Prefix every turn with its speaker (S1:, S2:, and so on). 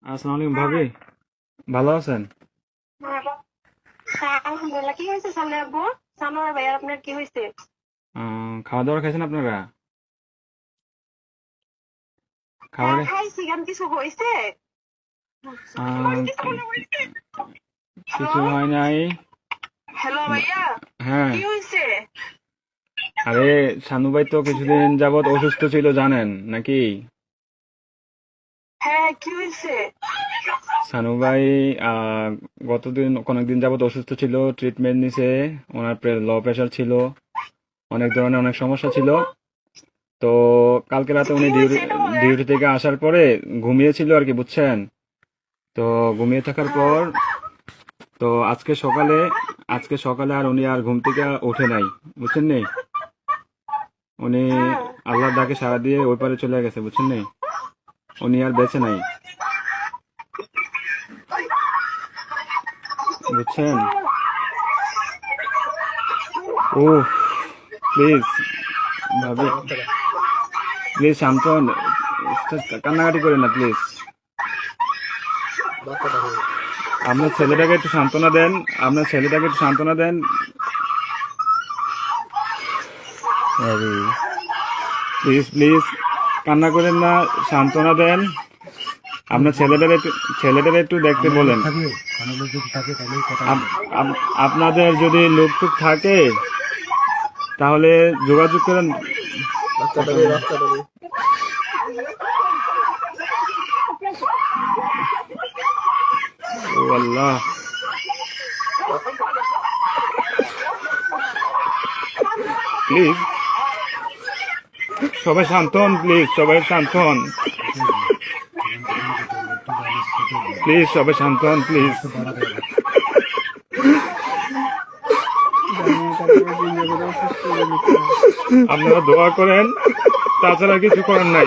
S1: আসসালামু আলাইকুম ভাবি, ভালো আছেন?
S2: হ্যাঁ, আলহামদুলিল্লাহ। কি হয়েছে সামনে আব্বু? সানোয়ার ভাই আর আপনার কি হয়েছে?
S1: খাওয়া দাওয়া খাইছেন আপনারা? খাবার
S2: হ্যাঁ, খাইছি। কেন কিছু হয়েছে?
S1: কি- কিছু হয় নাই।
S2: হ্যালো ভাইয়া,
S1: হ্যাঁ,
S2: কি হয়েছে?
S1: আরে শানু ভাই তো কিছুদিন যাবত অসুস্থ ছিল জানেন নাকি?
S2: হ্যাঁ, কি হয়েছে?
S1: শানু ভাই আহ, অনেকদিন যাবত অসুস্থ ছিল, ট্রিটমেন্ট নিছে। ওনার লো প্রেশার ছিল, অনেক ধরনের অনেক সমস্যা ছিল। তো কালকে রাতে উনি
S2: কি হয়েছে এটা বলেন।
S1: ডিউটি থেকে আসার পরে ঘুমিয়েছিল আর কি, বুঝছেন? তো ঘুমিয়ে থাকার
S2: হ্যাঁ,
S1: পর তো আজকে সকালে আর উনি আর ঘুম থেকে ওঠে নাই, বুঝছেন নি? উনি
S2: হ্যাঁ।
S1: আল্লাহর ডাকে সাড়া দিয়ে ওই পারে চলে গেছে, বুঝছেন নি? উনি আর বেঁচে নাই, বুঝছেন? ও, প্লিজ ভাবি, প্লিজ শান্ত হন। কান্নাকাটি করেন না প্লিজ। আপনার ছেলেটাকে একটু সান্ত্বনা দেন। আপনার ছেলেটাকে একটু সান্ত্বনা দেন। আরে প্লিজ প্লিজ, কান্না করেন না, সান্ত্বনা দেন। আপনার ছেলেটারে একটু দেখতে বলেন। আপনাদের যদি লোকটুক থাকে তাহলে যোগাযোগ করেন। ও আল্লাহ, প্লিজ সবাই শান্ত হন, প্লিজ সবাই শান্ত হন, প্লিজ সবাই শান্ত হন, প্লিজ। আপনারা দোয়া করেন, তাছাড়া কিছু করার নাই।